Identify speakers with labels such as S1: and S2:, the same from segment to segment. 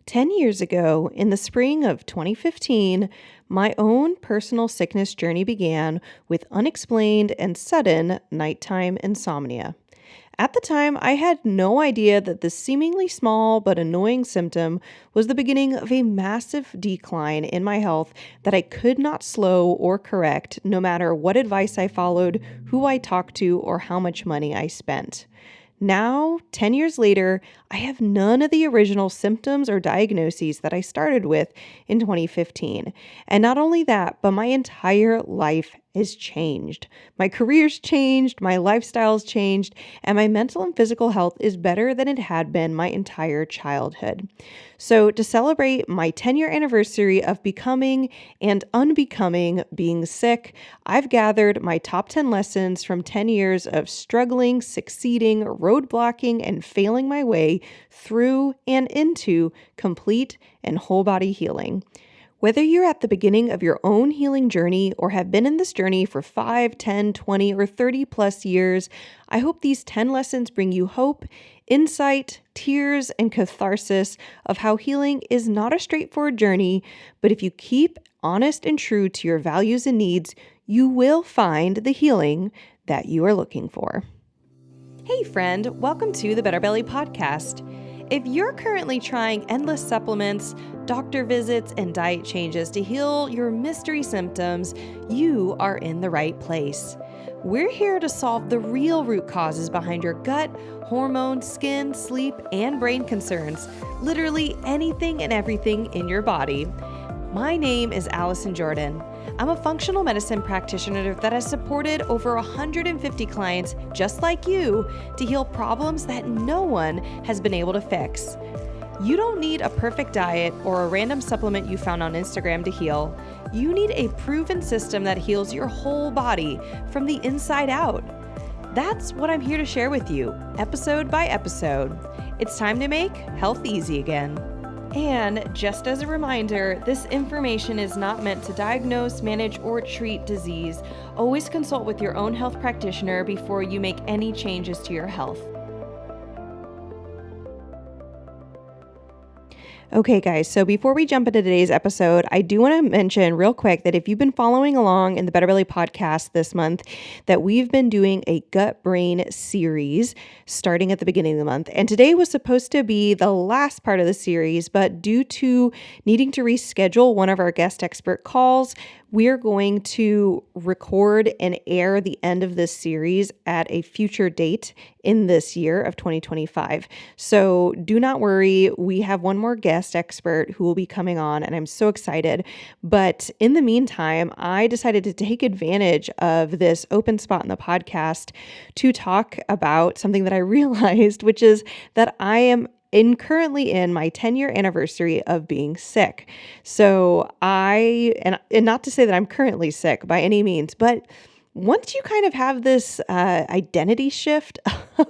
S1: 10 years ago, in the spring of 2015, my own personal sickness journey began with unexplained and sudden nighttime insomnia. At the time, I had no idea that this seemingly small but annoying symptom was the beginning of a massive decline in my health that I could not slow or correct, no matter what advice I followed, who I talked to, or how much money I spent. Now, 10 years later, I have none of the original symptoms or diagnoses that I started with in 2015. And not only that, but my entire life has changed. My career's changed, my lifestyle's changed, and my mental and physical health is better than it had been my entire childhood. So, to celebrate my 10-year anniversary of becoming and unbecoming being sick, I've gathered my top 10 lessons from 10 years of struggling, succeeding, roadblocking, and failing my way through and into complete and whole body healing. Whether you're at the beginning of your own healing journey or have been in this journey for 5, 10, 20, or 30 plus years, I hope these 10 lessons bring you hope, insight, tears, and catharsis of how healing is not a straightforward journey, but if you keep honest and true to your values and needs, you will find the healing that you are looking for. Hey friend, welcome to the BetterBelly podcast. If you're currently trying endless supplements, doctor visits, and diet changes to heal your mystery symptoms, you are in the right place. We're here to solve the real root causes behind your gut, hormone, skin, sleep, and brain concerns, literally anything and everything in your body. My name is Allison Jordan. I'm a functional medicine practitioner that has supported over 150 clients just like you to heal problems that no one has been able to fix. You don't need a perfect diet or a random supplement you found on Instagram to heal. You need a proven system that heals your whole body from the inside out. That's what I'm here to share with you, episode by episode. It's time to make health easy again. And just as a reminder, this information is not meant to diagnose, manage, or treat disease. Always consult with your own health practitioner before you make any changes to your health. Okay, guys, so before we jump into today's episode, I do want to mention real quick that if you've been following along in the BetterBelly podcast this month, that we've been doing a gut-brain series starting at the beginning of the month. And today was supposed to be the last part of the series, but due to needing to reschedule one of our guest expert calls, we're going to record and air the end of this series at a future date in this year of 2025. So do not worry. We have one more guest expert who will be coming on, and I'm so excited. But in the meantime, I decided to take advantage of this open spot in the podcast to talk about something that I realized, which is that I am currently in my 10-year anniversary of being sick. So and not to say that I'm currently sick by any means, but once you kind of have this identity shift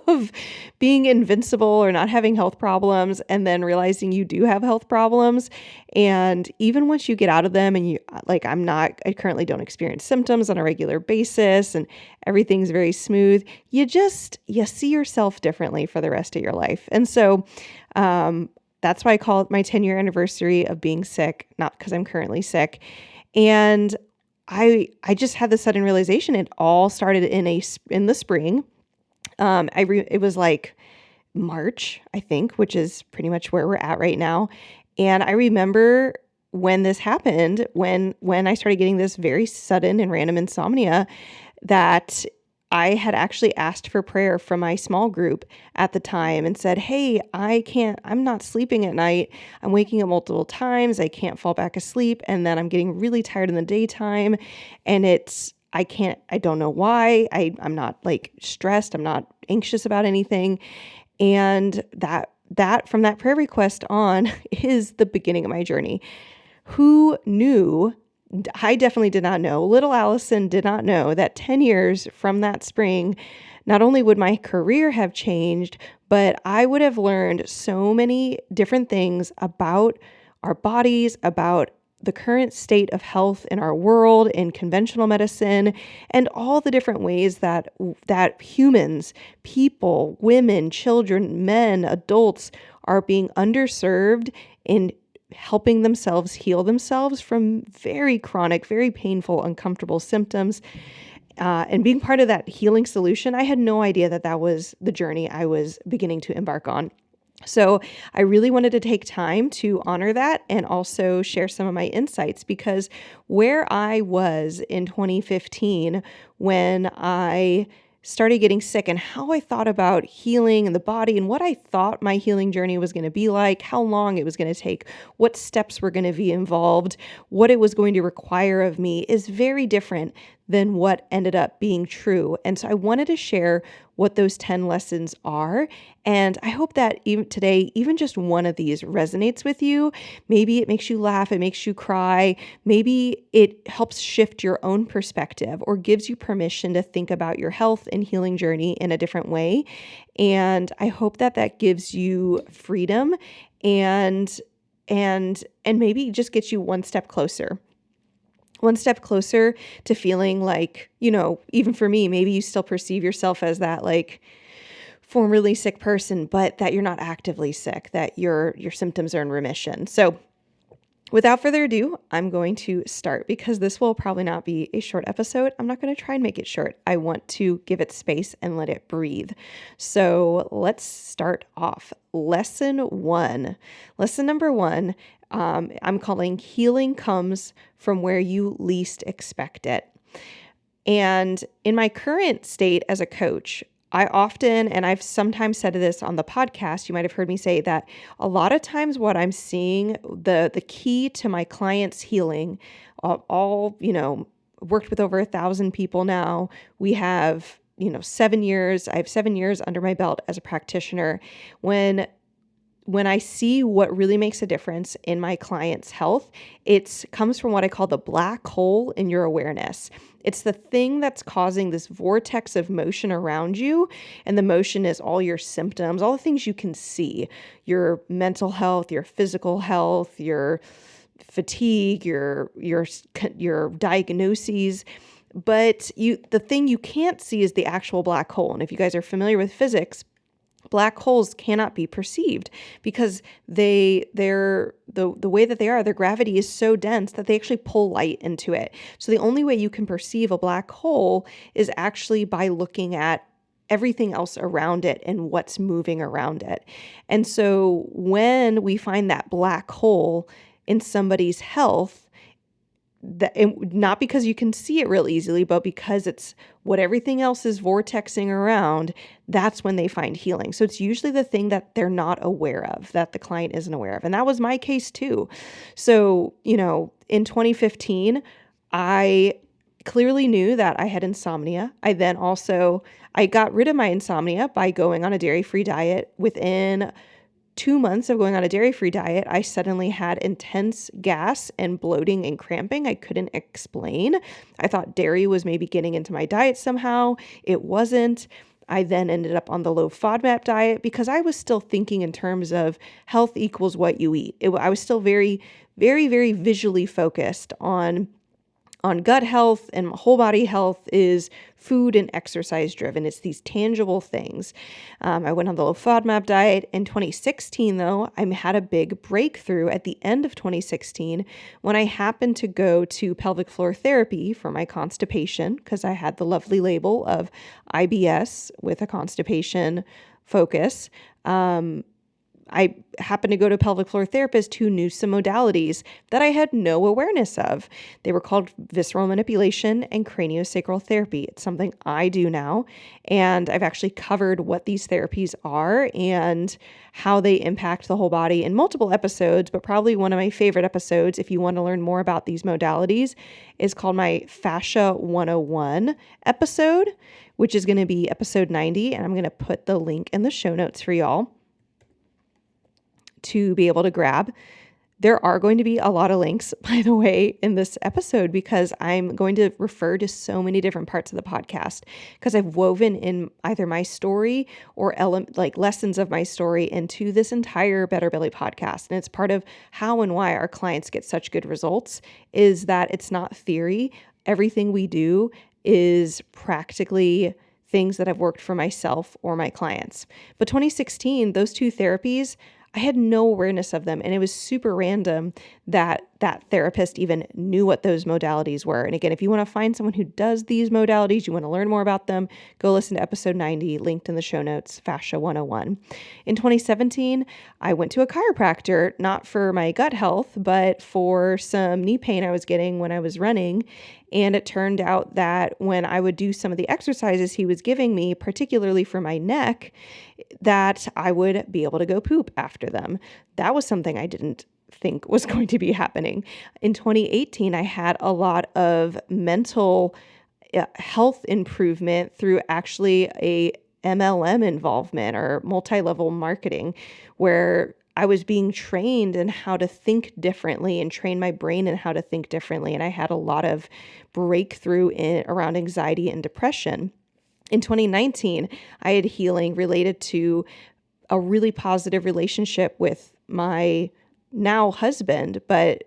S1: of being invincible or not having health problems, and then realizing you do have health problems, and even once you get out of them and I currently don't experience symptoms on a regular basis and everything's very smooth, you see yourself differently for the rest of your life. And so that's why I call it my 10-year anniversary of being sick, not because I'm currently sick. And I just had this sudden realization. It all started in the spring. It was like March, I think, which is pretty much where we're at right now. And I remember when this happened, when I started getting this very sudden and random insomnia, that I had actually asked for prayer from my small group at the time and said, hey, I'm not sleeping at night. I'm waking up multiple times. I can't fall back asleep. And then I'm getting really tired in the daytime. And I don't know why. I'm not stressed. I'm not anxious about anything. And that from that prayer request on is the beginning of my journey. Who knew? I definitely did not know. Little Allison did not know that 10 years from that spring, not only would my career have changed, but I would have learned so many different things about our bodies, about the current state of health in our world, in conventional medicine, and all the different ways that humans, people, women, children, men, adults are being underserved in helping themselves heal themselves from very chronic, very painful, uncomfortable symptoms. And being part of that healing solution, I had no idea that that was the journey I was beginning to embark on. So I really wanted to take time to honor that and also share some of my insights, because where I was in 2015 when I started getting sick and how I thought about healing in the body and what I thought my healing journey was going to be like, how long it was going to take, what steps were going to be involved, what it was going to require of me is very different than what ended up being true. And so I wanted to share what those 10 lessons are. And I hope that even today, even just one of these resonates with you. Maybe it makes you laugh, it makes you cry. Maybe it helps shift your own perspective or gives you permission to think about your health and healing journey in a different way. And I hope that that gives you freedom and maybe just gets you one step closer to feeling like, even for me, maybe you still perceive yourself as that like formerly sick person, but that you're not actively sick, that your symptoms are in remission. So without further ado, I'm going to start, because this will probably not be a short episode. I'm not going to try and make it short. I want to give it space and let it breathe. So let's start off. Lesson number one, I'm calling Healing Comes from Where You Least Expect It. And in my current state as a coach, I often, and I've sometimes said this on the podcast, you might have heard me say that a lot of times what I'm seeing, the key to my clients' healing, worked with over 1,000 people now. We have, 7 years. I have 7 years under my belt as a practitioner. When I see what really makes a difference in my client's health, it comes from what I call the black hole in your awareness. It's the thing that's causing this vortex of motion around you. And the motion is all your symptoms, all the things you can see, your mental health, your physical health, your fatigue, your diagnoses. But the thing you can't see is the actual black hole. And if you guys are familiar with physics, black holes cannot be perceived because they're the way that they are, their gravity is so dense that they actually pull light into it. So the only way you can perceive a black hole is actually by looking at everything else around it and what's moving around it. And so when we find that black hole in somebody's health, not because you can see it real easily, but because it's what everything else is vortexing around, that's when they find healing. So it's usually the thing that they're not aware of, that the client isn't aware of. And that was my case too. So, in 2015, I clearly knew that I had insomnia. I got rid of my insomnia by going on a dairy-free diet. Within 2 months of going on a dairy-free diet, I suddenly had intense gas and bloating and cramping I couldn't explain. I thought dairy was maybe getting into my diet somehow. It wasn't. I then ended up on the low FODMAP diet because I was still thinking in terms of health equals what you eat. I was still very, very, very visually focused on gut health, and whole body health is food and exercise driven. It's these tangible things. I went on the low FODMAP diet. In 2016, though, I had a big breakthrough at the end of 2016 when I happened to go to pelvic floor therapy for my constipation, because I had the lovely label of IBS with a constipation focus. I happened to go to a pelvic floor therapist who knew some modalities that I had no awareness of. They were called visceral manipulation and craniosacral therapy. It's something I do now, and I've actually covered what these therapies are and how they impact the whole body in multiple episodes, but probably one of my favorite episodes, if you want to learn more about these modalities, is called my Fascia 101 episode, which is going to be episode 90, and I'm going to put the link in the show notes for y'all to be able to grab. There are going to be a lot of links, by the way, in this episode, because I'm going to refer to so many different parts of the podcast, because I've woven in either my story or lessons of my story into this entire BetterBelly podcast. And it's part of how and why our clients get such good results, is that it's not theory. Everything we do is practically things that have worked for myself or my clients. But 2016, those two therapies, I had no awareness of them. And it was super random that that therapist even knew what those modalities were. And again, if you want to find someone who does these modalities, you want to learn more about them, go listen to episode 90, linked in the show notes, Fascia 101. In 2017, I went to a chiropractor, not for my gut health, but for some knee pain I was getting when I was running. And it turned out that when I would do some of the exercises he was giving me, particularly for my neck, that I would be able to go poop after them. That was something I didn't think was going to be happening. In 2018, I had a lot of mental health improvement through actually a MLM involvement or multi-level marketing, where I was being trained in how to think differently and train my brain in how to think differently. And I had a lot of breakthrough around anxiety and depression. In 2019, I had healing related to a really positive relationship with my now husband, but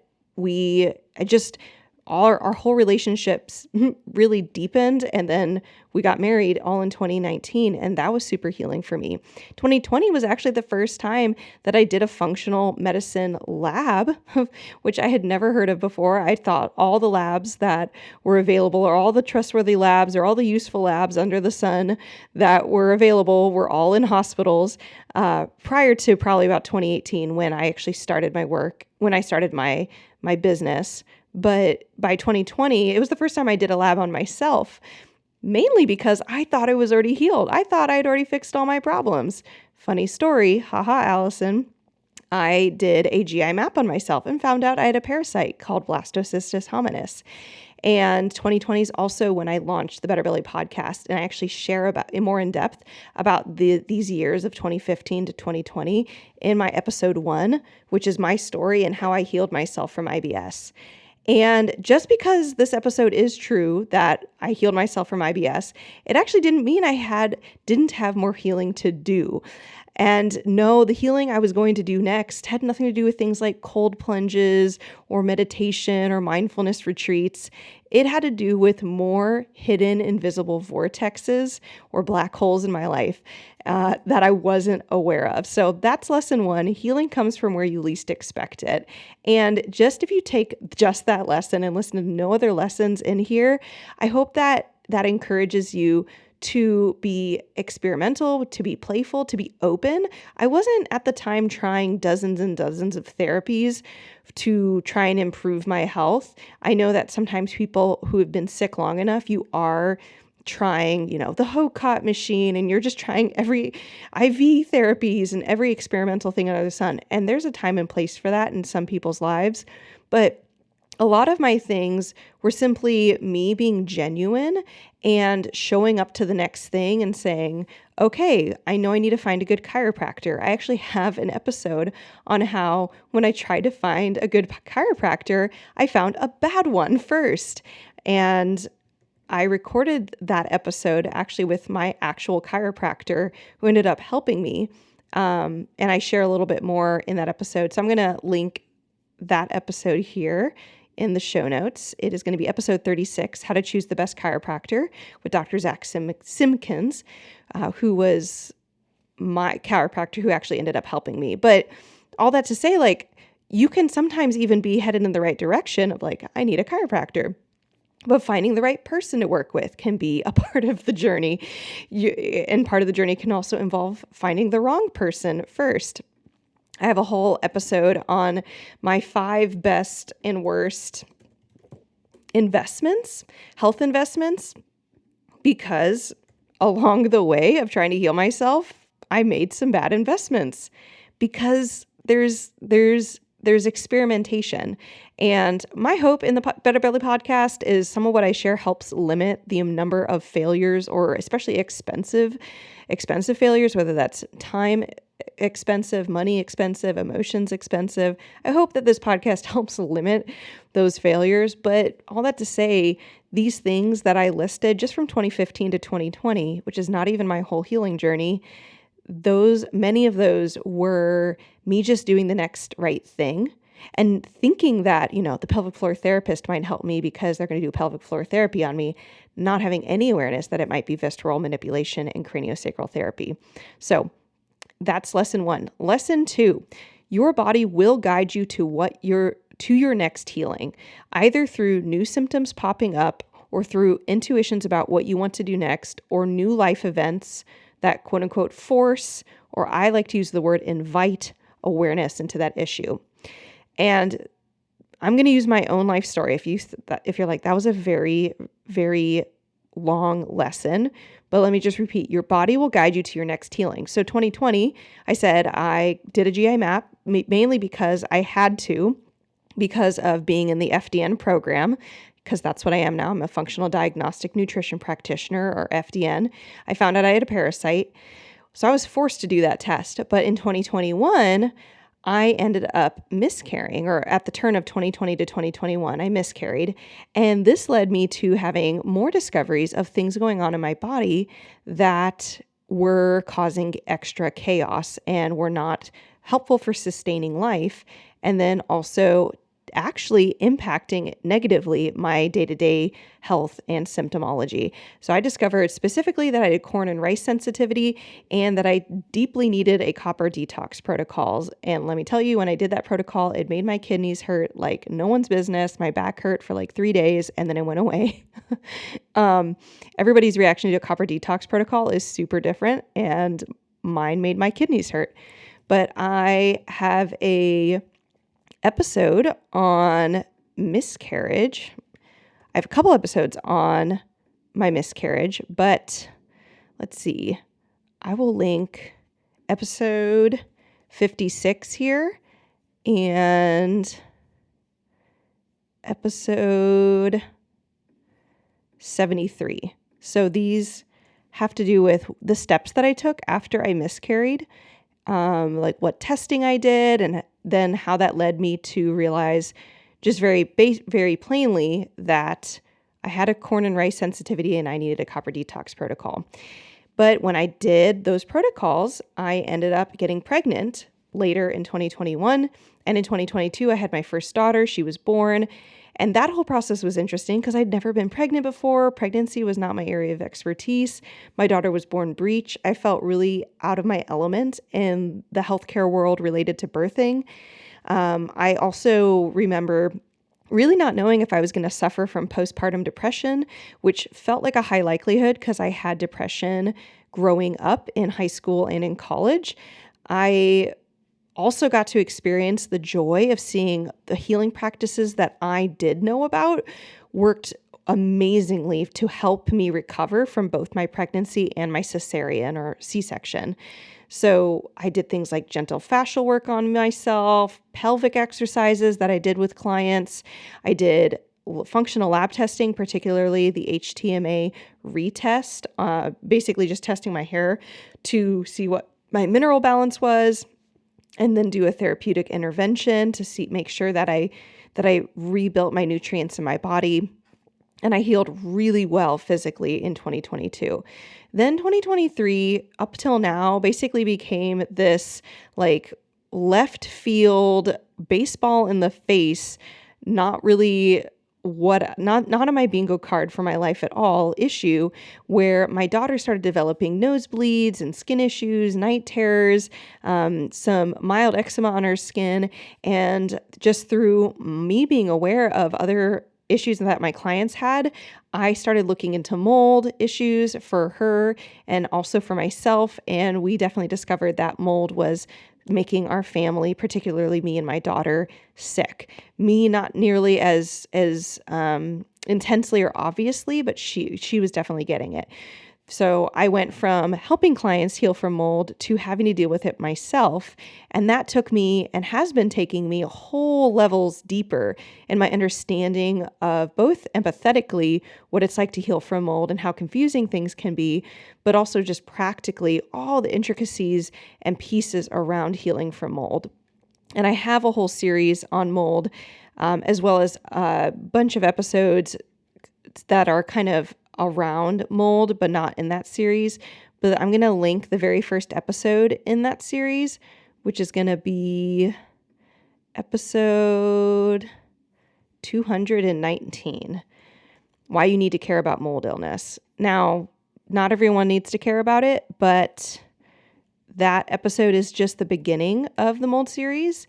S1: our whole relationships really deepened, and then we got married all in 2019, and that was super healing for me. 2020 was actually the first time that I did a functional medicine lab, which I had never heard of before. I thought all the labs that were available, or all the trustworthy labs, or all the useful labs under the sun that were available were all in hospitals, prior to probably about 2018 when I actually started my work, when I started my business. But by 2020, it was the first time I did a lab on myself, mainly because I thought I was already healed. I thought I'd already fixed all my problems. Funny story, haha, Allison. I did a GI map on myself and found out I had a parasite called Blastocystis hominis. And 2020 is also when I launched the BetterBelly podcast, and I actually share about more in depth about these years of 2015 to 2020 in my episode 1, which is my story and how I healed myself from IBS. And just because this episode is true that I healed myself from IBS, it actually didn't mean I didn't have more healing to do. And no, the healing I was going to do next had nothing to do with things like cold plunges or meditation or mindfulness retreats. It had to do with more hidden invisible vortexes or black holes in my life that I wasn't aware of. So that's lesson 1. Healing comes from where you least expect it. And just if you take just that lesson and listen to no other lessons in here, I hope that encourages you to be experimental, to be playful, to be open. I wasn't at the time trying dozens and dozens of therapies to try and improve my health. I know that sometimes people who have been sick long enough, you are trying, the Hocot machine, and you're just trying every IV therapies and every experimental thing under the sun. And there's a time and place for that in some people's lives. But a lot of my things were simply me being genuine and showing up to the next thing and saying, okay, I know I need to find a good chiropractor. I actually have an episode on how when I tried to find a good chiropractor, I found a bad one first. And I recorded that episode actually with my actual chiropractor who ended up helping me. And I share a little bit more in that episode. So I'm going to link that episode here in the show notes. It is going to be episode 36, How to Choose the Best Chiropractor, with Dr. Zach Simpkins, who was my chiropractor who actually ended up helping me. But all that to say, you can sometimes even be headed in the right direction of I need a chiropractor. But finding the right person to work with can be a part of the journey. And part of the journey can also involve finding the wrong person first. I have a whole episode on my 5 best and worst investments, health investments, because along the way of trying to heal myself, I made some bad investments because there's experimentation. And my hope in the BetterBelly podcast is some of what I share helps limit the number of failures, or especially expensive failures, whether that's time expensive, money expensive, emotions expensive. I hope that this podcast helps limit those failures. But all that to say, these things that I listed just from 2015 to 2020, which is not even my whole healing journey, many of those were me just doing the next right thing and thinking that, the pelvic floor therapist might help me because they're going to do pelvic floor therapy on me, not having any awareness that it might be visceral manipulation and craniosacral therapy. So That's lesson 1. Lesson 2, your body will guide you to your next healing, either through new symptoms popping up or through intuitions about what you want to do next, or new life events that quote unquote force, or I like to use the word invite, awareness into that issue. And I'm going to use my own life story. If you're like, that was a very, very long lesson, but let me just repeat, your body will guide you to your next healing. So 2020, I said I did a GI map mainly because I had to, because of being in the FDN program, because that's what I am now. I'm a functional diagnostic nutrition practitioner, or FDN. I found out I had a parasite. So I was forced to do that test. But in 2021, I ended up miscarrying, or at the turn of 2020 to 2021, I miscarried. And this led me to having more discoveries of things going on in my body that were causing extra chaos and were not helpful for sustaining life. And then also actually impacting negatively my day-to-day health and symptomology. So I discovered specifically that I had corn and rice sensitivity and that I deeply needed a copper detox protocols. And let me tell you, when I did that protocol, it made my kidneys hurt like no one's business. My back hurt for like 3 days and then it went away. Everybody's reaction to a copper detox protocol is super different, and mine made my kidneys hurt. But I have a episode on miscarriage. I have a couple episodes on my miscarriage, but let's see. I will link episode 56 here and episode 73. So these have to do with the steps that I took after I miscarried, like what testing I did, and then how that led me to realize just very plainly that I had a corn and rice sensitivity and I needed a copper detox protocol. But when I did those protocols, I ended up getting pregnant later in 2021. And in 2022, I had my first daughter. She was born. And that whole process was interesting because I'd never been pregnant before. Pregnancy was not my area of expertise. My daughter was born breech. I felt really out of my element in the healthcare world related to birthing. I also remember really not knowing if I was going to suffer from postpartum depression, which felt like a high likelihood because I had depression growing up in high school and in college. I also got to experience the joy of seeing the healing practices that I did know about worked amazingly to help me recover from both my pregnancy and my cesarean or C-section. So I did things like gentle fascial work on myself, pelvic exercises that I did with clients. I did functional lab testing, particularly the HTMA retest, basically just testing my hair to see what my mineral balance was, and then do a therapeutic intervention to make sure that I rebuilt my nutrients in my body. And I healed really well physically in 2022. Then 2023 up till now basically became this like left field baseball in the face, not really not on my bingo card for my life at all issue, where my daughter started developing nosebleeds and skin issues, night terrors, some mild eczema on her skin. And just through me being aware of other issues that my clients had, I started looking into mold issues for her and also for myself. And we definitely discovered that mold was making our family, particularly me and my daughter, sick. Me not nearly as intensely or obviously, but she was definitely getting it. So I went from helping clients heal from mold to having to deal with it myself. And that took me and has been taking me whole levels deeper in my understanding of both empathetically what it's like to heal from mold and how confusing things can be, but also just practically all the intricacies and pieces around healing from mold. And I have a whole series on mold, as well as a bunch of episodes that are kind of around mold, but not in that series. But I'm going to link the very first episode in that series, which is going to be episode 219, Why You Need to Care About Mold Illness. Now, not everyone needs to care about it, but that episode is just the beginning of the mold series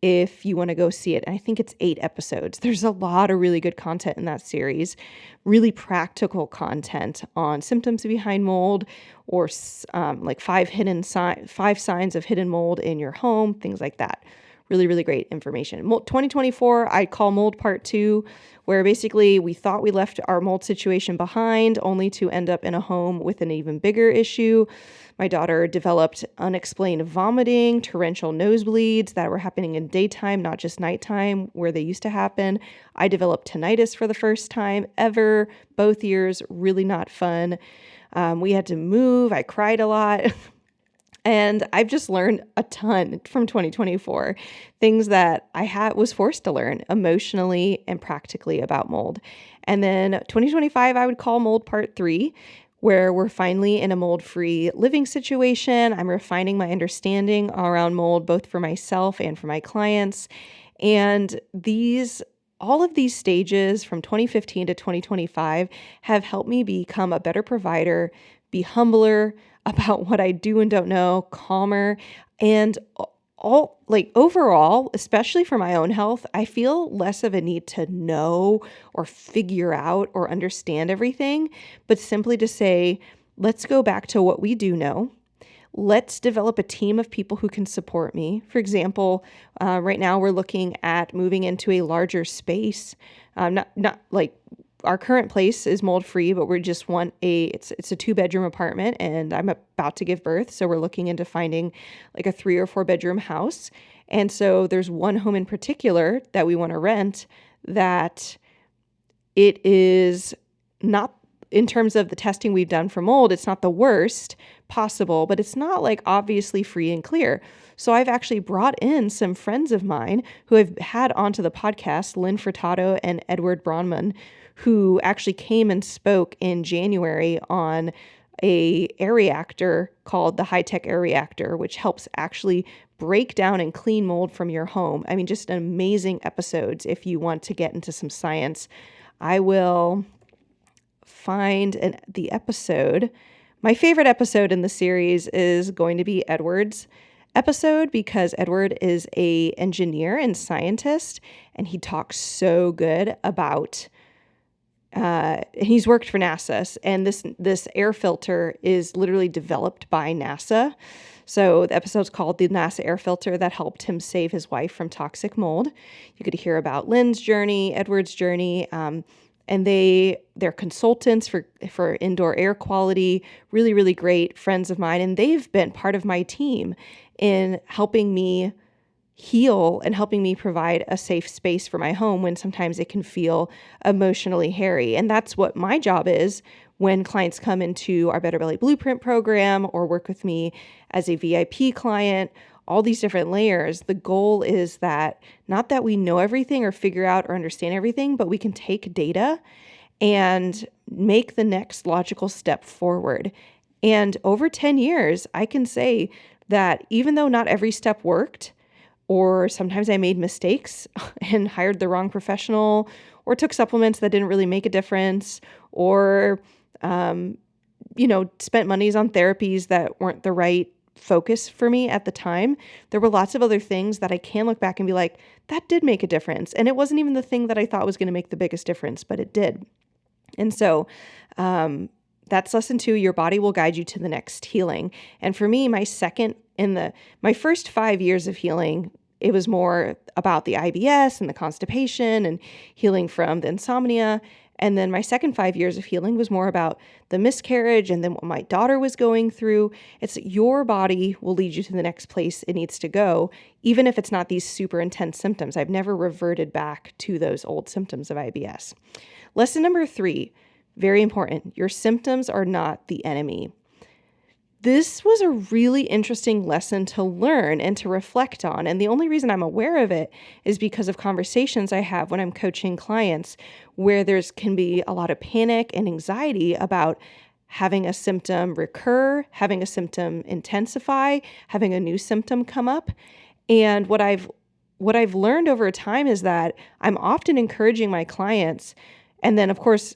S1: if you want to go see it. And I think it's 8 episodes. There's a lot of really good content in that series, really practical content on symptoms behind mold or like 5 signs of hidden mold in your home, things like that. Really, really great information. 2024, I call mold part 2, where basically we thought we left our mold situation behind only to end up in a home with an even bigger issue. My daughter developed unexplained vomiting, torrential nosebleeds that were happening in daytime, not just nighttime, where they used to happen. I developed tinnitus for the first time ever, both years, really not fun. We had to move. I cried a lot. And I've just learned a ton from 2024, things that I was forced to learn emotionally and practically about mold. And then 2025, I would call mold part 3, where we're finally in a mold-free living situation. I'm refining my understanding around mold, both for myself and for my clients. And all of these stages from 2015 to 2025 have helped me become a better provider, be humbler about what I do and don't know, calmer, and overall, especially for my own health, I feel less of a need to know or figure out or understand everything, but simply to say, let's go back to what we do know. Let's develop a team of people who can support me. For example, right now we're looking at moving into a larger space. Not like our current place is mold free, but we just want it's a 2-bedroom apartment, and I'm about to give birth. So we're looking into finding like a 3 or 4 bedroom house. And so there's one home in particular that we want to rent that it is not, in terms of the testing we've done for mold, it's not the worst possible, but it's not like obviously free and clear. So I've actually brought in some friends of mine who I've had onto the podcast, Lynn Furtado and Edward Braunman, who actually came and spoke in January on a air reactor called the high-tech air reactor, which helps actually break down and clean mold from your home. I mean, just amazing episodes if you want to get into some science. I will find the episode. My favorite episode in the series is going to be Edward's episode, because Edward is an engineer and scientist, and he talks so good about he's worked for NASA, and this air filter is literally developed by NASA. So the episode's called The NASA Air Filter That Helped Him Save His Wife from Toxic Mold. You could hear about Lynn's journey, Edward's journey, and they're consultants for indoor air quality, really, really great friends of mine, and they've been part of my team in helping me heal and helping me provide a safe space for my home when sometimes it can feel emotionally hairy. And that's what my job is when clients come into our BetterBelly Blueprint program or work with me as a VIP client, all these different layers. The goal is that not that we know everything or figure out or understand everything, but we can take data and make the next logical step forward. And over 10 years, I can say that even though not every step worked, or sometimes I made mistakes and hired the wrong professional, or took supplements that didn't really make a difference, or, spent monies on therapies that weren't the right focus for me at the time. There were lots of other things that I can look back and be like, that did make a difference. And it wasn't even the thing that I thought was going to make the biggest difference, but it did. And so, that's lesson 2. Your body will guide you to the next healing. And for me, my first 5 years of healing, it was more about the IBS and the constipation and healing from the insomnia. And then my second 5 years of healing was more about the miscarriage and then what my daughter was going through. It's your body will lead you to the next place it needs to go, even if it's not these super intense symptoms. I've never reverted back to those old symptoms of IBS. Lesson number 3, very important. Your symptoms are not the enemy. This was a really interesting lesson to learn and to reflect on. And the only reason I'm aware of it is because of conversations I have when I'm coaching clients where can be a lot of panic and anxiety about having a symptom recur, having a symptom intensify, having a new symptom come up. And what I've learned over time is that I'm often encouraging my clients, and then of course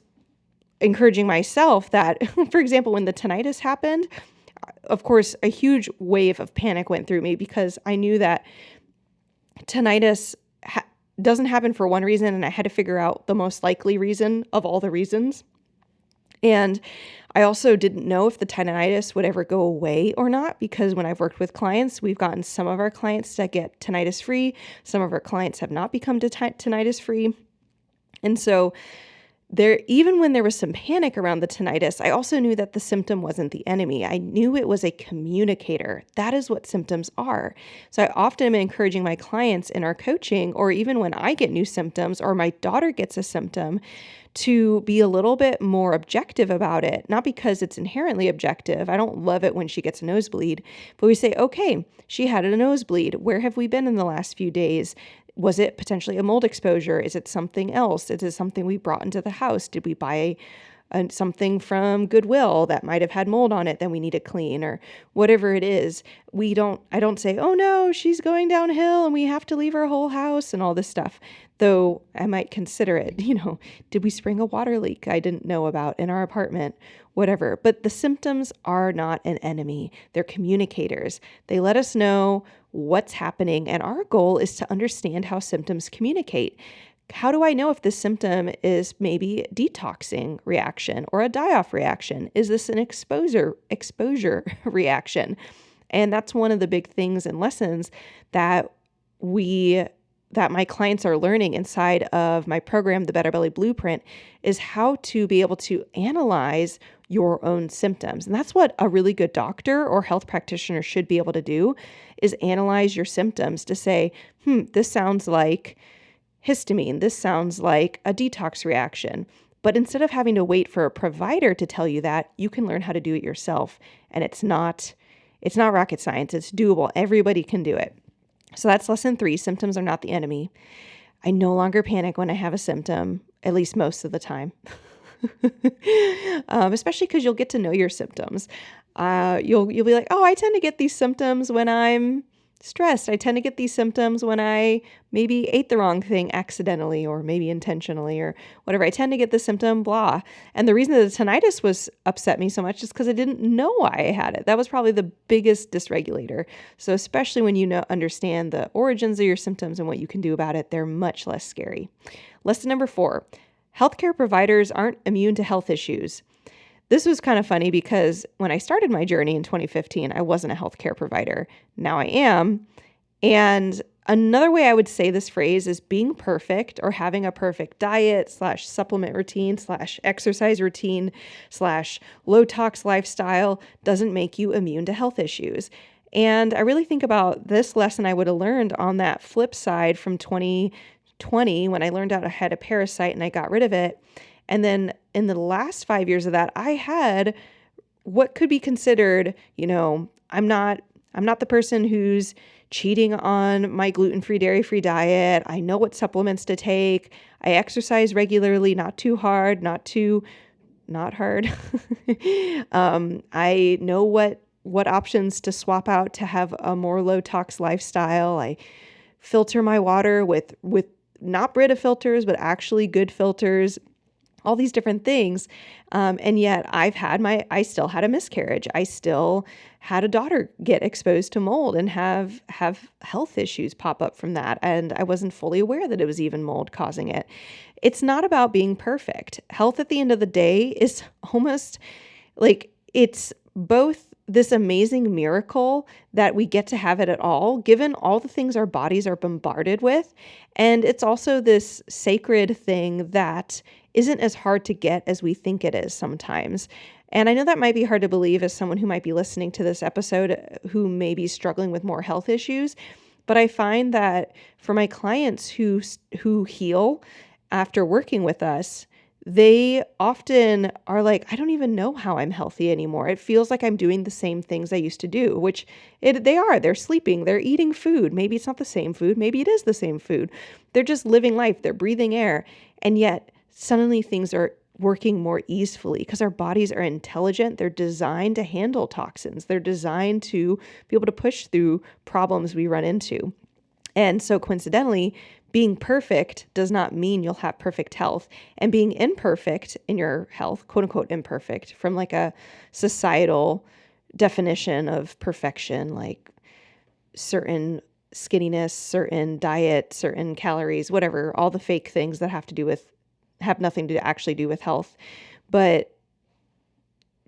S1: encouraging myself, that, for example, when the tinnitus happened, of course, a huge wave of panic went through me because I knew that tinnitus doesn't happen for one reason, and I had to figure out the most likely reason of all the reasons. And I also didn't know if the tinnitus would ever go away or not, because when I've worked with clients, we've gotten some of our clients that get tinnitus free. Some of our clients have not become tinnitus free. And so even when there was some panic around the tinnitus, I also knew that the symptom wasn't the enemy. I knew it was a communicator. That is what symptoms are. So I often am encouraging my clients in our coaching, or even when I get new symptoms or my daughter gets a symptom, to be a little bit more objective about it. Not because it's inherently objective. I don't love it when she gets a nosebleed, but we say, okay, she had a nosebleed. Where have we been in the last few days? Was it potentially a mold exposure? Is it something else? Is it something we brought into the house? Did we buy something from Goodwill that might have had mold on it that we need to clean, or whatever it is? I don't say, oh no, she's going downhill and we have to leave our whole house and all this stuff. Though I might consider it, did we spring a water leak I didn't know about in our apartment? Whatever. But the symptoms are not an enemy. They're communicators. They let us know what's happening. And our goal is to understand how symptoms communicate. How do I know if this symptom is maybe detoxing reaction or a die-off reaction? Is this an exposure reaction? And that's one of the big things and lessons that my clients are learning inside of my program, the BetterBelly Blueprint, is how to be able to analyze your own symptoms. And that's what a really good doctor or health practitioner should be able to do, is analyze your symptoms to say, this sounds like histamine. This sounds like a detox reaction. But instead of having to wait for a provider to tell you that, you can learn how to do it yourself. And it's not rocket science. It's doable. Everybody can do it. So that's lesson 3. Symptoms are not the enemy. I no longer panic when I have a symptom, at least most of the time. Especially because you'll get to know your symptoms. You'll be like, oh, I tend to get these symptoms when I'm stressed. I tend to get these symptoms when I maybe ate the wrong thing accidentally or maybe intentionally or whatever. I tend to get the symptom, blah. And the reason that the tinnitus was upset me so much is because I didn't know why I had it. That was probably the biggest dysregulator. So especially when you understand the origins of your symptoms and what you can do about it, they're much less scary. Lesson number 4, healthcare providers aren't immune to health issues. This was kind of funny because when I started my journey in 2015, I wasn't a healthcare provider. Now I am. And another way I would say this phrase is being perfect or having a perfect diet / supplement routine / exercise routine / low tox lifestyle doesn't make you immune to health issues. And I really think about this lesson I would have learned on that flip side from 2020 when I learned out I had a parasite and I got rid of it. And then in the last 5 years of that, I had what could be considered, I'm not the person who's cheating on my gluten-free, dairy-free diet. I know what supplements to take. I exercise regularly, not too hard, not hard. I know what options to swap out to have a more low tox lifestyle. I filter my water with not Brita filters, but actually good filters. All these different things. And yet I still had a miscarriage. I still had a daughter get exposed to mold and have health issues pop up from that. And I wasn't fully aware that it was even mold causing it. It's not about being perfect. Health at the end of the day is almost like it's both this amazing miracle that we get to have it at all, given all the things our bodies are bombarded with. And it's also this sacred thing that isn't as hard to get as we think it is sometimes. And I know that might be hard to believe as someone who might be listening to this episode who may be struggling with more health issues. But I find that for my clients who heal after working with us, they often are like, I don't even know how I'm healthy anymore. It feels like I'm doing the same things I used to do, which they are. They're sleeping, they're eating food. Maybe it's not the same food. Maybe it is the same food. They're just living life. They're breathing air. And yet suddenly things are working more easily because our bodies are intelligent. They're designed to handle toxins. They're designed to be able to push through problems we run into. And so coincidentally, being perfect does not mean you'll have perfect health. And being imperfect in your health, quote unquote imperfect, from like a societal definition of perfection, like certain skinniness, certain diet, certain calories, whatever, all the fake things that have nothing to actually do with health. But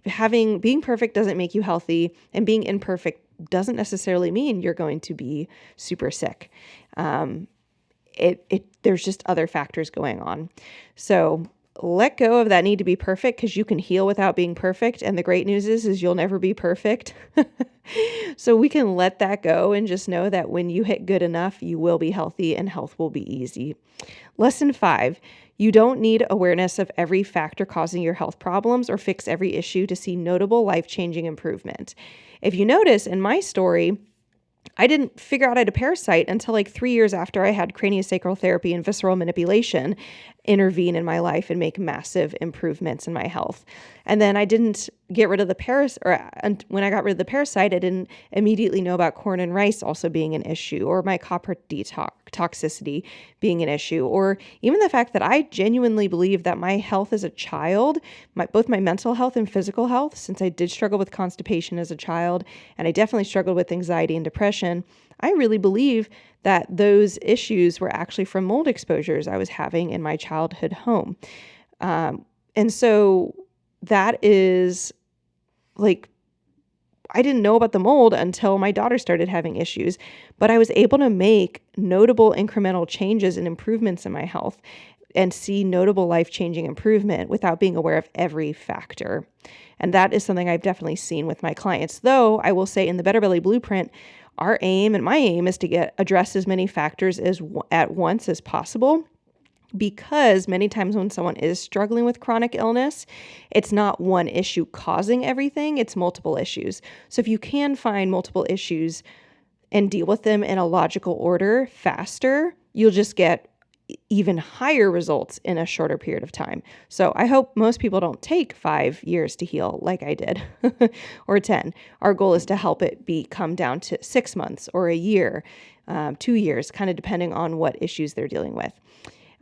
S1: being perfect doesn't make you healthy, and being imperfect doesn't necessarily mean you're going to be super sick. There's just other factors going on. So let go of that need to be perfect, because you can heal without being perfect. And the great news is you'll never be perfect. So we can let that go and just know that when you hit good enough, you will be healthy and health will be easy. Lesson 5, you don't need awareness of every factor causing your health problems or fix every issue to see notable life-changing improvement. If you notice in my story, I didn't figure out I had a parasite until like 3 years after I had craniosacral therapy and visceral manipulation intervene in my life and make massive improvements in my health. And then I didn't get rid of the when I got rid of the parasite, I didn't immediately know about corn and rice also being an issue, or my copper toxicity being an issue, or even the fact that I genuinely believe that my health as a child, both my mental health and physical health, since I did struggle with constipation as a child, and I definitely struggled with anxiety and depression, I really believe that those issues were actually from mold exposures I was having in my childhood home. And so that is like, I didn't know about the mold until my daughter started having issues, but I was able to make notable incremental changes and improvements in my health and see notable life-changing improvement without being aware of every factor. And that is something I've definitely seen with my clients. Though I will say in the BetterBelly Blueprint, our aim and my aim is to address as many factors at once as possible, because many times when someone is struggling with chronic illness, it's not one issue causing everything, it's multiple issues. So if you can find multiple issues and deal with them in a logical order faster, you'll just get even higher results in a shorter period of time. So I hope most people don't take 5 years to heal like I did, or 10. Our goal is to help it come down to 6 months or a year, 2 years, kind of depending on what issues they're dealing with.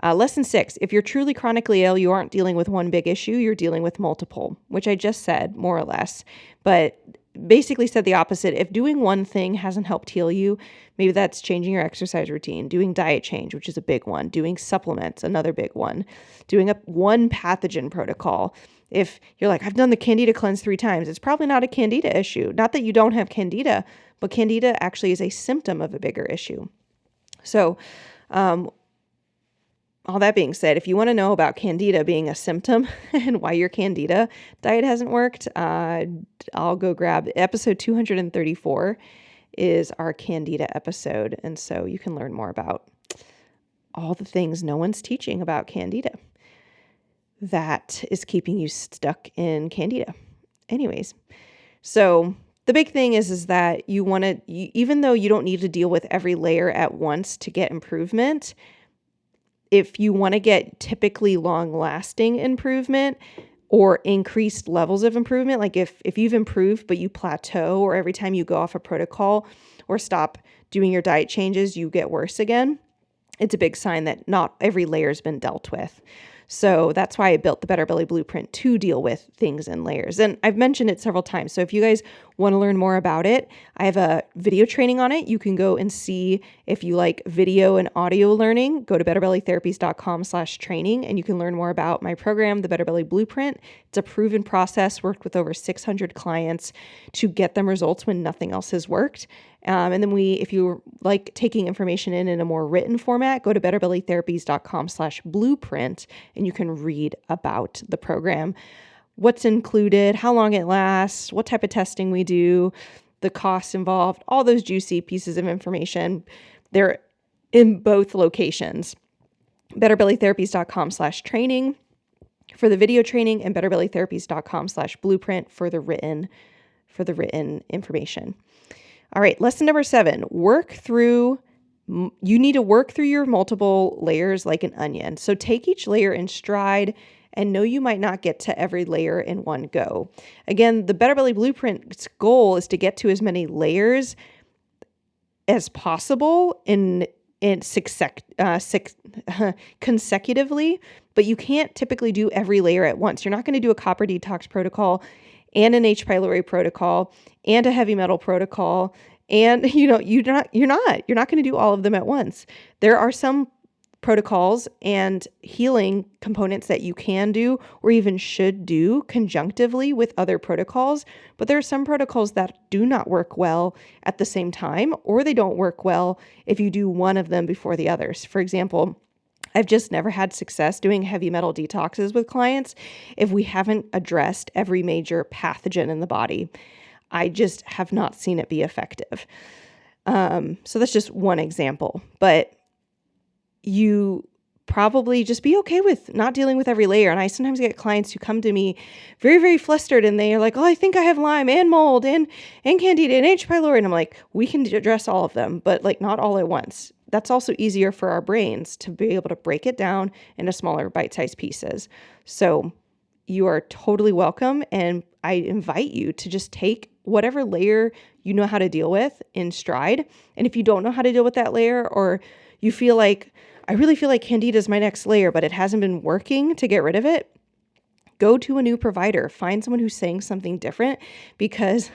S1: Lesson 6, if you're truly chronically ill, you aren't dealing with one big issue, you're dealing with multiple, which I just said more or less, but basically said the opposite. If doing one thing hasn't helped heal you, maybe that's changing your exercise routine, doing diet change, which is a big one, doing supplements, another big one, doing one pathogen protocol. If you're like, I've done the Candida cleanse 3 times, it's probably not a Candida issue. Not that you don't have Candida, but Candida actually is a symptom of a bigger issue. So, all that being said, if you want to know about Candida being a symptom and why your Candida diet hasn't worked, I'll go grab episode 234 is our Candida episode. And so you can learn more about all the things no one's teaching about Candida that is keeping you stuck in Candida. Anyways, so the big thing is that you want to, even though you don't need to deal with every layer at once to get improvement, if you want to get typically long-lasting improvement or increased levels of improvement, like if you've improved but you plateau, or every time you go off a protocol or stop doing your diet changes, you get worse again, it's a big sign that not every layer has been dealt with. So that's why I built the BetterBelly Blueprint to deal with things in layers. And I've mentioned it several times. So if you guys want to learn more about it, I have a video training on it. You can go and see if you like video and audio learning. Go to betterbellytherapies.com/training and you can learn more about my program, the BetterBelly Blueprint. It's a proven process, worked with over 600 clients to get them results when nothing else has worked. And then if you like taking information in a more written format, go to betterbellytherapies.com/blueprint and you can read about the program, what's included, how long it lasts, what type of testing we do, the costs involved, all those juicy pieces of information. They're in both locations, betterbellytherapies.com/training for the video training and betterbellytherapies.com/blueprint for the written information. All right, lesson number 7, you need to work through your multiple layers like an onion. So take each layer in stride and know you might not get to every layer in one go. Again, the BetterBelly Blueprint's goal is to get to as many layers as possible consecutively, but you can't typically do every layer at once. You're not going to do a copper detox protocol and an H. pylori protocol and a heavy metal protocol. And you're not going to do all of them at once. There are some protocols and healing components that you can do or even should do conjunctively with other protocols, but there are some protocols that do not work well at the same time, or they don't work well if you do one of them before the others. For example, I've just never had success doing heavy metal detoxes with clients if we haven't addressed every major pathogen in the body. I just have not seen it be effective. So that's just one example, but you probably just be okay with not dealing with every layer. And I sometimes get clients who come to me very, very flustered and they are like, oh, I think I have Lyme and mold and Candida and H. pylori. And I'm like, we can address all of them, but like not all at once. That's also easier for our brains to be able to break it down into smaller bite-sized pieces. So you are totally welcome. And I invite you to just take whatever layer you know how to deal with in stride. And if you don't know how to deal with that layer, or you feel like, I really feel like Candida is my next layer, but it hasn't been working to get rid of it, go to a new provider. Find someone who's saying something different, because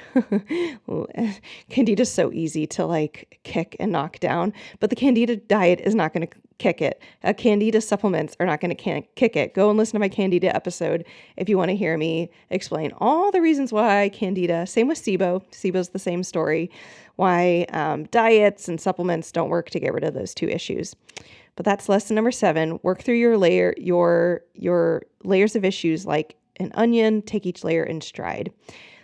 S1: Candida is so easy to like kick and knock down, but the Candida diet is not going to kick it. Candida supplements are not going to kick it. Go and listen to my Candida episode if you want to hear me explain all the reasons why Candida, same with SIBO. SIBO's the same story, why diets and supplements don't work to get rid of those two issues. But that's lesson number 7. Work through your layers of issues like an onion. Take each layer in stride.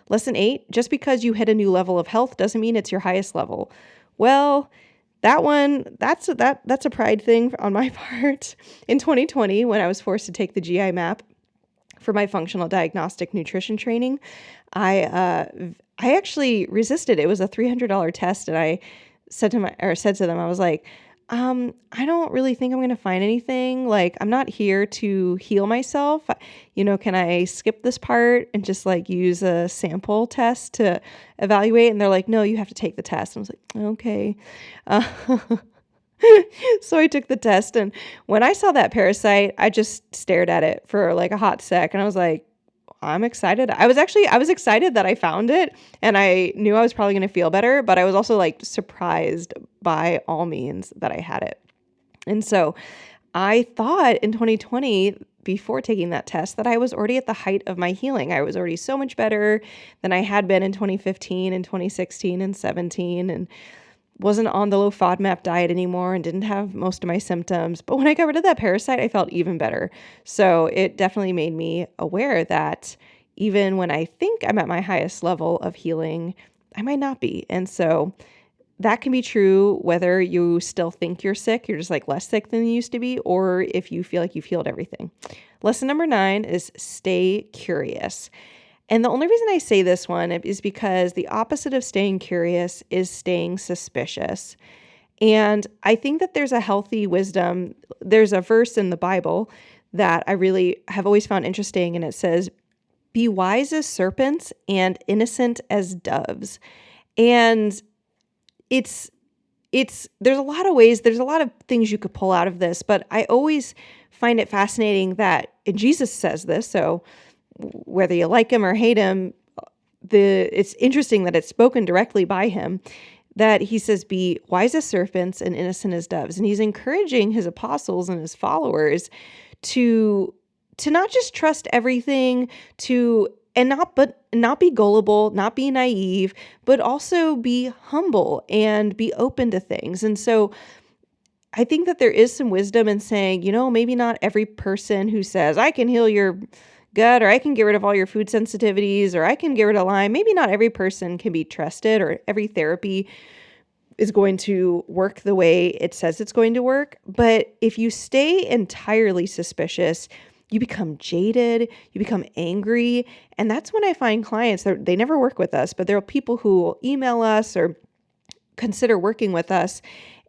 S1: Lesson 8, just because you hit a new level of health doesn't mean it's your highest level. Well, that one, that's a pride thing on my part. In 2020, when I was forced to take the GI map for my functional diagnostic nutrition training, I actually resisted. It was a $300 test, and I said to them, I was like, I don't really think I'm going to find anything. Like, I'm not here to heal myself. Can I skip this part and just like use a sample test to evaluate? And they're like, no, you have to take the test. And I was like, okay. So I took the test, and when I saw that parasite, I just stared at it for like a hot sec, and I was like, I'm excited. I was excited that I found it, and I knew I was probably going to feel better, but I was also like surprised by all means that I had it. And so I thought in 2020, before taking that test, that I was already at the height of my healing. I was already so much better than I had been in 2015 and 2016 and 17, and wasn't on the low FODMAP diet anymore and didn't have most of my symptoms. But when I got rid of that parasite, I felt even better. So it definitely made me aware that even when I think I'm at my highest level of healing, I might not be. And so that can be true whether you still think you're sick, you're just like less sick than you used to be, or if you feel like you've healed everything. Lesson number 9 is stay curious. And the only reason I say this one is because the opposite of staying curious is staying suspicious. And I think that there's a healthy wisdom. There's a verse in the Bible that I really have always found interesting, and it says, be wise as serpents and innocent as doves. And there's a lot of ways, there's a lot of things you could pull out of this, but I always find it fascinating that, and Jesus says this, so whether you like him or hate him, it's interesting that it's spoken directly by him, that he says, be wise as serpents and innocent as doves. And he's encouraging his apostles and his followers to not just trust everything, and not be gullible, not be naive, but also be humble and be open to things. And so I think that there is some wisdom in saying, maybe not every person who says, I can heal your gut, or I can get rid of all your food sensitivities, or I can get rid of Lyme. Maybe not every person can be trusted, or every therapy is going to work the way it says it's going to work. But if you stay entirely suspicious, you become jaded, you become angry. And that's when I find clients that they never work with us, but there are people who will email us or consider working with us,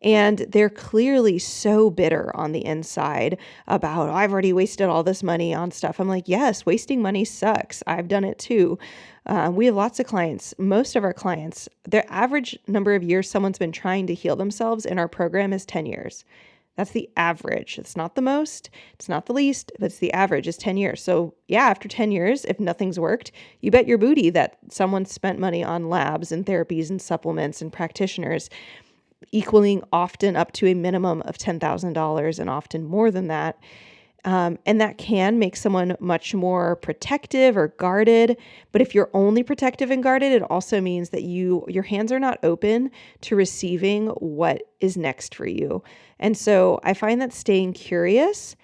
S1: and they're clearly so bitter on the inside about, I've already wasted all this money on stuff. I'm like, yes, wasting money sucks. I've done it too. We have lots of clients. Most of our clients, their average number of years someone's been trying to heal themselves in our program is 10 years. That's the average. It's not the most, it's not the least, but it's the average is 10 years. So yeah, after 10 years, if nothing's worked, you bet your booty that someone spent money on labs and therapies and supplements and practitioners, equaling often up to a minimum of $10,000 and often more than that. And that can make someone much more protective or guarded. But if you're only protective and guarded, it also means that your hands are not open to receiving what is next for you. And so I find that staying curious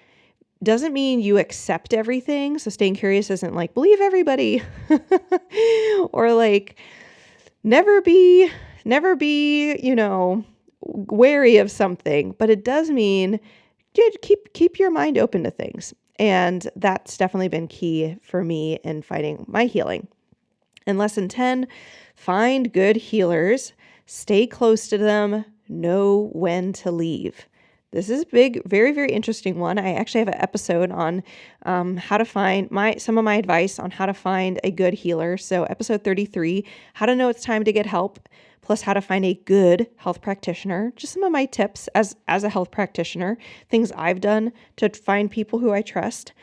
S1: doesn't mean you accept everything. So staying curious isn't like believe everybody or like never be, wary of something. But it does mean keep your mind open to things. And that's definitely been key for me in finding my healing. And lesson 10, find good healers, stay close to them, know when to leave. This is a big, very, very interesting one. I actually have an episode on how to find some of my advice on how to find a good healer. So episode 33, how to know it's time to get help, plus how to find a good health practitioner. Just some of my tips as a health practitioner, things I've done to find people who I trust,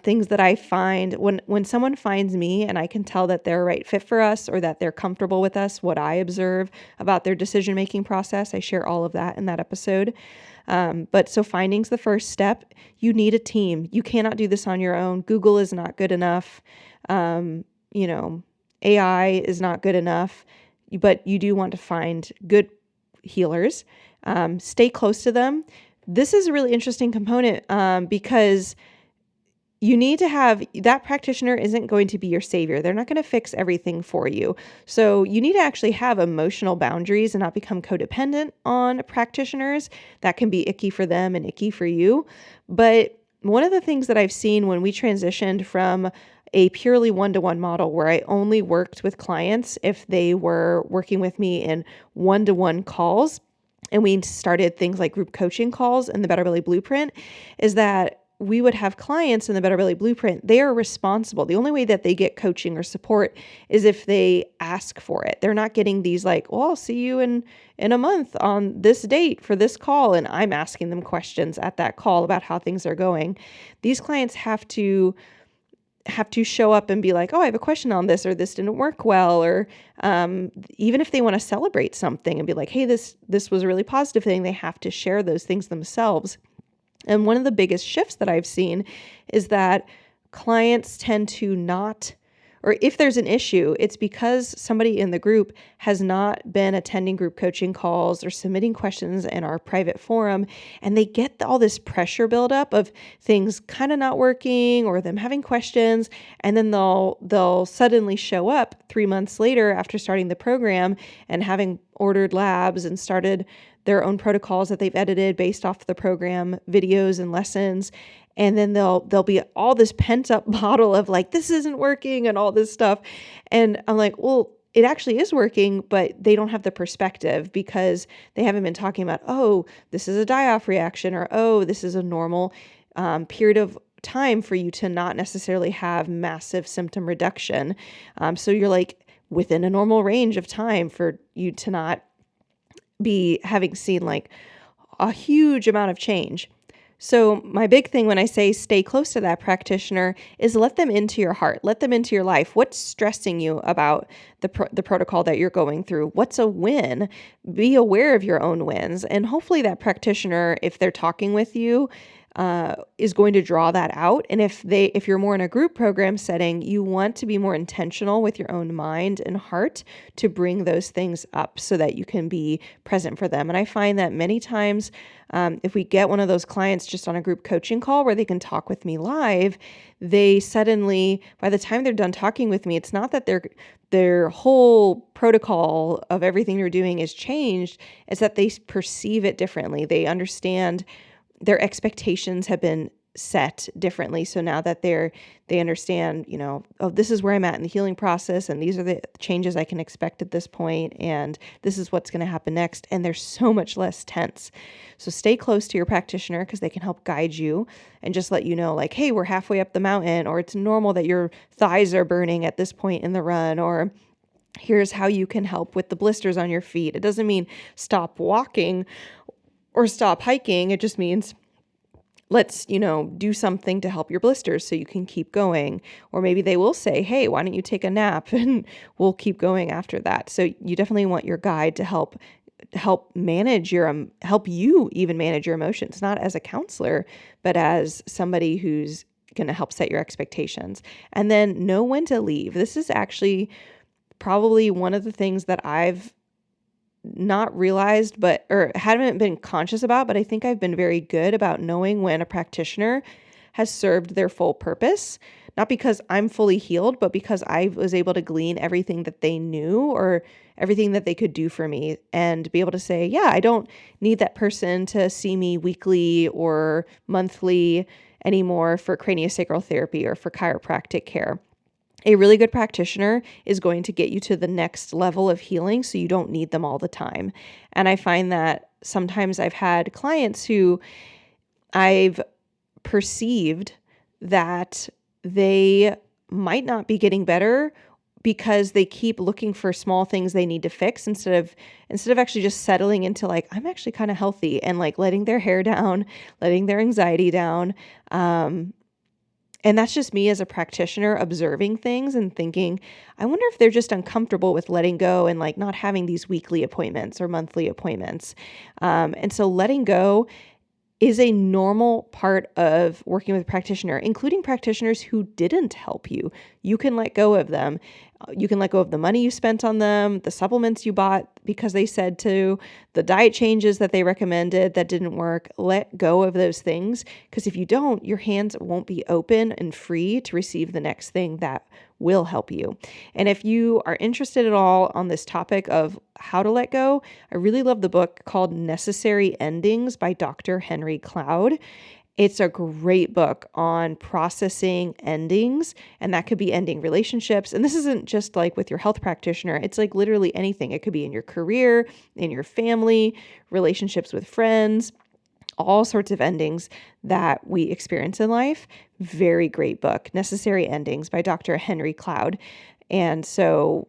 S1: things that I find when someone finds me and I can tell that they're a right fit for us or that they're comfortable with us, what I observe about their decision-making process. I share all of that in that episode. But so finding's the first step. You need a team. You cannot do this on your own. Google is not good enough. AI is not good enough. But you do want to find good healers, stay close to them. This is a really interesting component because you need to have, that practitioner isn't going to be your savior. They're not going to fix everything for you. So you need to actually have emotional boundaries and not become codependent on practitioners. That can be icky for them and icky for you. But one of the things that I've seen when we transitioned from a purely one-to-one model where I only worked with clients if they were working with me in one-to-one calls, and we started things like group coaching calls in the BetterBelly Blueprint, is that we would have clients in the BetterBelly Blueprint. They are responsible. The only way that they get coaching or support is if they ask for it. They're not getting these like, well, I'll see you in a month on this date for this call, and I'm asking them questions at that call about how things are going. These clients have to show up and be like, oh, I have a question on this, or this didn't work well, or even if they want to celebrate something and be like, hey, this was a really positive thing, they have to share those things themselves. And one of the biggest shifts that I've seen is that clients tend to not, or if there's an issue, it's because somebody in the group has not been attending group coaching calls or submitting questions in our private forum, and they get all this pressure buildup of things kind of not working or them having questions, and then they'll suddenly show up 3 months later after starting the program and having ordered labs and started their own protocols that they've edited based off the program videos and lessons. And then there'll be all this pent up bottle of like, this isn't working and all this stuff. And I'm like, well, it actually is working, but they don't have the perspective because they haven't been talking about, oh, this is a die-off reaction, or, oh, this is a normal period of time for you to not necessarily have massive symptom reduction. So you're like within a normal range of time for you to not be having seen like a huge amount of change. So my big thing when I say stay close to that practitioner is let them into your heart, let them into your life. What's stressing you about the protocol that you're going through? What's a win? Be aware of your own wins. And hopefully that practitioner, if they're talking with you, is going to draw that out. And if you're more in a group program setting, you want to be more intentional with your own mind and heart to bring those things up so that you can be present for them. And I find that many times, if we get one of those clients just on a group coaching call where they can talk with me live, they suddenly, by the time they're done talking with me, it's not that their whole protocol of everything they're doing is changed. It's that they perceive it differently. They understand their expectations have been set differently. So now that they understand, oh, this is where I'm at in the healing process, and these are the changes I can expect at this point, and this is what's going to happen next. And they're so much less tense. So stay close to your practitioner because they can help guide you and just let you know, like, hey, we're halfway up the mountain, or it's normal that your thighs are burning at this point in the run, or here's how you can help with the blisters on your feet. It doesn't mean stop walking or stop hiking. It just means let's, do something to help your blisters so you can keep going. Or maybe they will say, hey, why don't you take a nap and we'll keep going after that. So you definitely want your guide to help help you even manage your emotions, not as a counselor, but as somebody who's going to help set your expectations. And then know when to leave. This is actually probably one of the things that I've not realized, or haven't been conscious about, but I think I've been very good about knowing when a practitioner has served their full purpose, not because I'm fully healed, but because I was able to glean everything that they knew or everything that they could do for me and be able to say, yeah, I don't need that person to see me weekly or monthly anymore for craniosacral therapy or for chiropractic care. A really good practitioner is going to get you to the next level of healing, so you don't need them all the time. And I find that sometimes I've had clients who I've perceived that they might not be getting better because they keep looking for small things they need to fix instead of actually just settling into like, I'm actually kind of healthy, and like letting their hair down, letting their anxiety down. And that's just me as a practitioner observing things and thinking, I wonder if they're just uncomfortable with letting go and like not having these weekly appointments or monthly appointments. And so letting go is a normal part of working with a practitioner, including practitioners who didn't help you. You can let go of them. You can let go of the money you spent on them, the supplements you bought because they said to, the diet changes that they recommended that didn't work. Let go of those things, because if you don't, your hands won't be open and free to receive the next thing that will help you. And if you are interested at all on this topic of how to let go, I really love the book called Necessary Endings by Dr. Henry Cloud. It's a great book on processing endings, and that could be ending relationships. And this isn't just like with your health practitioner. It's like literally anything. It could be in your career, in your family, relationships with friends, all sorts of endings that we experience in life. Very great book, Necessary Endings by Dr. Henry Cloud. And so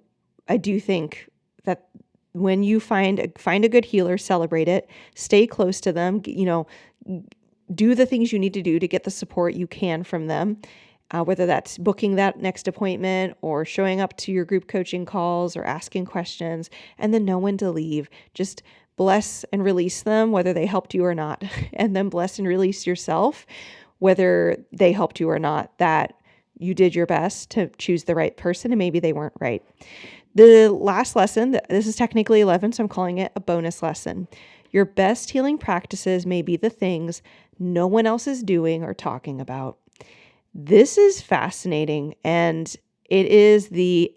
S1: I do think that when you find a good healer, celebrate it, stay close to them, do the things you need to do to get the support you can from them, whether that's booking that next appointment or showing up to your group coaching calls or asking questions, and then know when to leave. Just bless and release them, whether they helped you or not, and then bless and release yourself, whether they helped you or not, that you did your best to choose the right person and maybe they weren't right. The last lesson, this is technically 11, so I'm calling it a bonus lesson. Your best healing practices may be the things no one else is doing or talking about. This is fascinating, and it is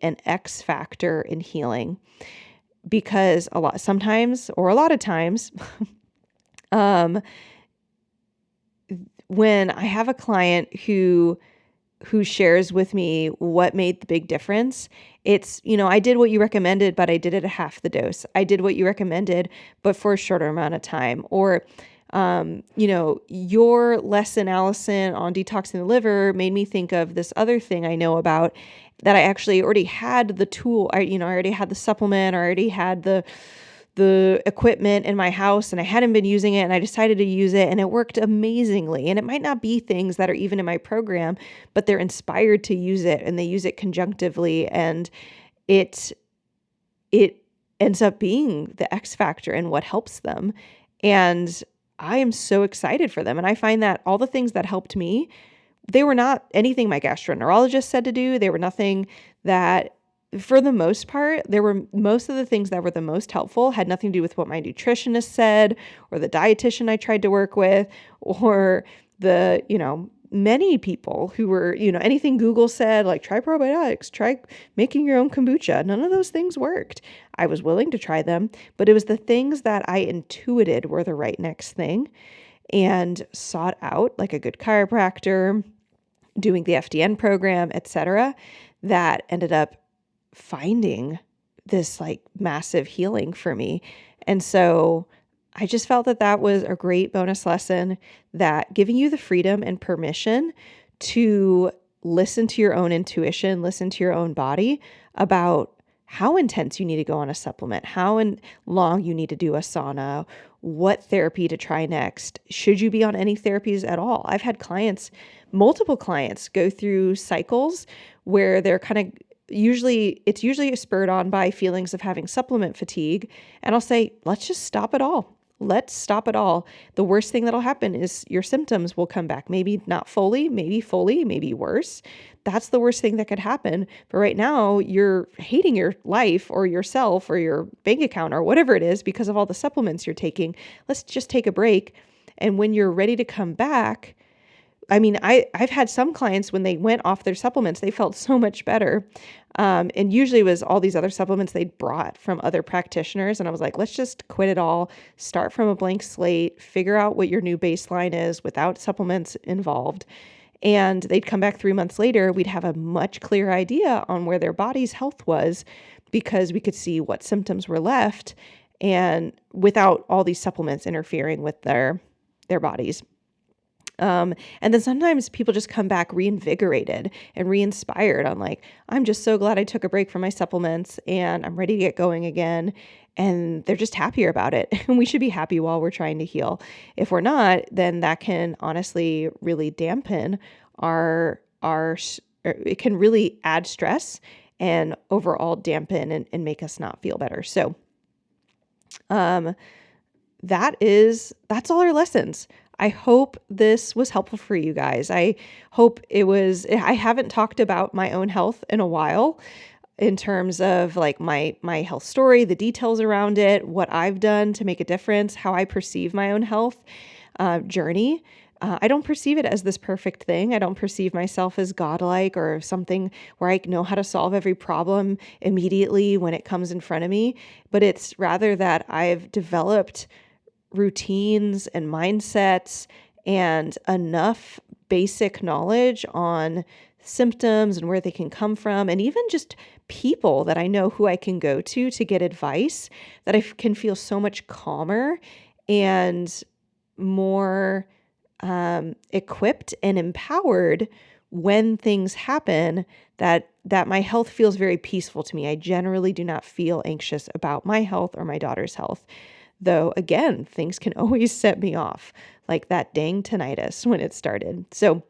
S1: an X factor in healing, because a lot of times, when I have a client who shares with me what made the big difference, it's, I did what you recommended, but I did it at half the dose. I did what you recommended, but for a shorter amount of time. Or, your lesson, Allison, on detoxing the liver made me think of this other thing I know about that I actually already had the tool. I already had the supplement, or I already had the equipment in my house, and I hadn't been using it, and I decided to use it, and it worked amazingly. And it might not be things that are even in my program, but they're inspired to use it, and they use it conjunctively, and it ends up being the X factor in what helps them. And I am so excited for them. And I find that all the things that helped me, they were not anything my gastroenterologist said to do. They were nothing that, for the most part, most of the things that were the most helpful had nothing to do with what my nutritionist said, or the dietitian I tried to work with, or the, many people who were, anything Google said, like try probiotics, try making your own kombucha. None of those things worked. I was willing to try them, but it was the things that I intuited were the right next thing and sought out, like a good chiropractor, doing the FDN program, etc., that ended up finding this like massive healing for me. And so I just felt that was a great bonus lesson, that giving you the freedom and permission to listen to your own intuition, listen to your own body about how intense you need to go on a supplement, how long you need to do a sauna, what therapy to try next. Should you be on any therapies at all? I've had multiple clients go through cycles where they're it's usually spurred on by feelings of having supplement fatigue. And I'll say, let's just stop it all. Let's stop it all. The worst thing that'll happen is your symptoms will come back. Maybe not fully, maybe worse. That's the worst thing that could happen. But right now you're hating your life or yourself or your bank account or whatever it is because of all the supplements you're taking. Let's just take a break. And when you're ready to come back, I've had some clients when they went off their supplements, they felt so much better. And usually it was all these other supplements they'd brought from other practitioners. And I was like, let's just quit it all, start from a blank slate, figure out what your new baseline is without supplements involved. And they'd come back 3 months later, we'd have a much clearer idea on where their body's health was because we could see what symptoms were left and without all these supplements interfering with their bodies. And then sometimes people just come back reinvigorated and re-inspired on I'm just so glad I took a break from my supplements and I'm ready to get going again. And they're just happier about it. And we should be happy while we're trying to heal. If we're not, then that can honestly really dampen it can really add stress and overall dampen and make us not feel better. So, that's all our lessons. I hope this was helpful for you guys. I hope I haven't talked about my own health in a while in terms of my health story, the details around it, what I've done to make a difference, how I perceive my own health journey. I don't perceive it as this perfect thing. I don't perceive myself as godlike or something where I know how to solve every problem immediately when it comes in front of me, but it's rather that I've developed routines and mindsets and enough basic knowledge on symptoms and where they can come from, and even just people that I know who I can go to get advice, that I can feel so much calmer and more equipped and empowered when things happen, that my health feels very peaceful to me. I generally do not feel anxious about my health or my daughter's health. Though, again, things can always set me off, like that dang tinnitus when it started. So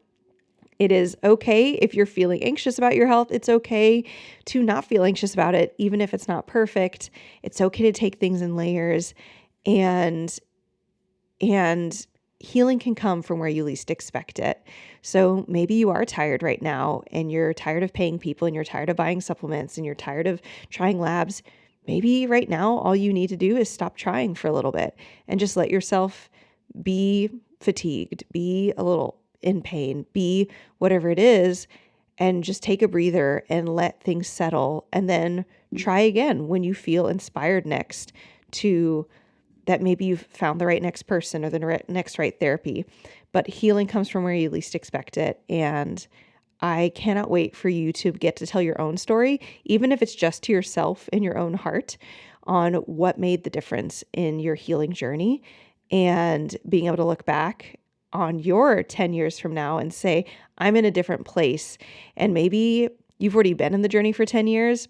S1: it is okay if you're feeling anxious about your health. It's okay to not feel anxious about it, even if it's not perfect. It's okay to take things in layers, and healing can come from where you least expect it. So maybe you are tired right now and you're tired of paying people and you're tired of buying supplements and you're tired of trying labs. Maybe right now, all you need to do is stop trying for a little bit and just let yourself be fatigued, be a little in pain, be whatever it is, and just take a breather and let things settle. And then try again when you feel inspired next that maybe you've found the right next person or the next right therapy. But healing comes from where you least expect it. And I cannot wait for you to get to tell your own story, even if it's just to yourself in your own heart, on what made the difference in your healing journey, and being able to look back on your 10 years from now and say, I'm in a different place. And maybe you've already been in the journey for 10 years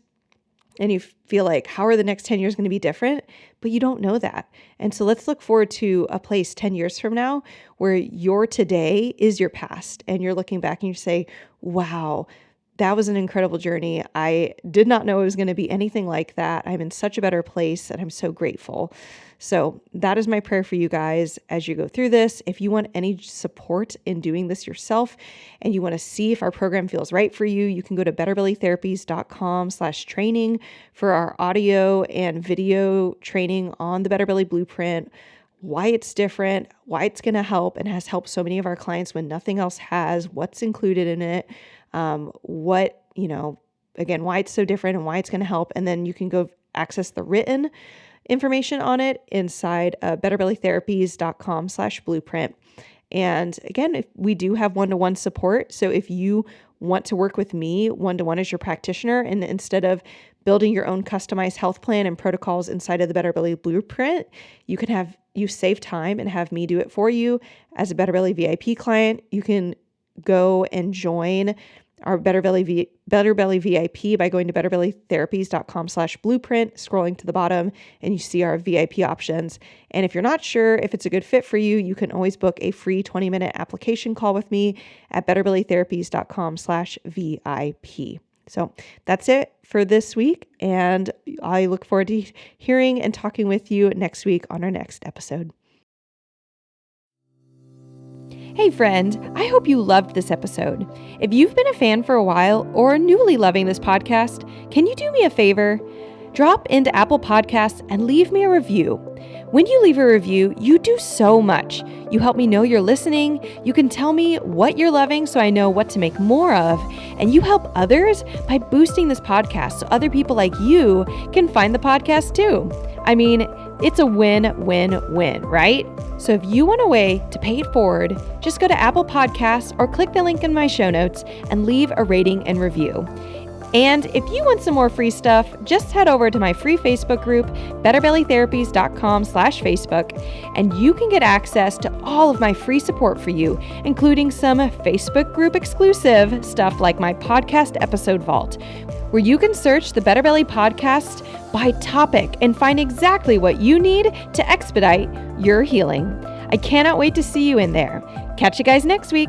S1: and you feel like, how are the next 10 years going to be different? But you don't know that. And so let's look forward to a place 10 years from now where your today is your past, and you're looking back and you say, wow, that was an incredible journey. I did not know it was going to be anything like that. I'm in such a better place and I'm so grateful. So that is my prayer for you guys as you go through this. If you want any support in doing this yourself and you want to see if our program feels right for you, you can go to betterbellytherapies.com/training for our audio and video training on the BetterBelly Blueprint, why it's different, why it's going to help and has helped so many of our clients when nothing else has, what's included in it, why it's so different and why it's going to help. And then you can go access the written information on it inside betterbellytherapies.com/blueprint. And again, we do have one-to-one support. So if you want to work with me one-to-one as your practitioner, and instead of building your own customized health plan and protocols inside of the BetterBelly Blueprint, you save time and have me do it for you. As a BetterBelly VIP client, you can go and join our BetterBelly VIP by going to betterbellytherapies.com/blueprint, scrolling to the bottom, and you see our VIP options. And if you're not sure if it's a good fit for you, you can always book a free 20-minute application call with me at betterbellytherapies.com/VIP. So that's it for this week, and I look forward to hearing and talking with you next week on our next episode. Hey friend, I hope you loved this episode. If you've been a fan for a while or newly loving this podcast, can you do me a favor? Drop into Apple Podcasts and leave me a review. When you leave a review, you do so much. You help me know you're listening, you can tell me what you're loving so I know what to make more of, and you help others by boosting this podcast so other people like you can find the podcast too. I mean, it's a win-win-win, right? So if you want a way to pay it forward, just go to Apple Podcasts or click the link in my show notes and leave a rating and review. And if you want some more free stuff, just head over to my free Facebook group, betterbellytherapies.com/Facebook, and you can get access to all of my free support for you, including some Facebook group exclusive stuff like my podcast episode vault, where you can search the BetterBelly podcast by topic and find exactly what you need to expedite your healing. I cannot wait to see you in there. Catch you guys next week.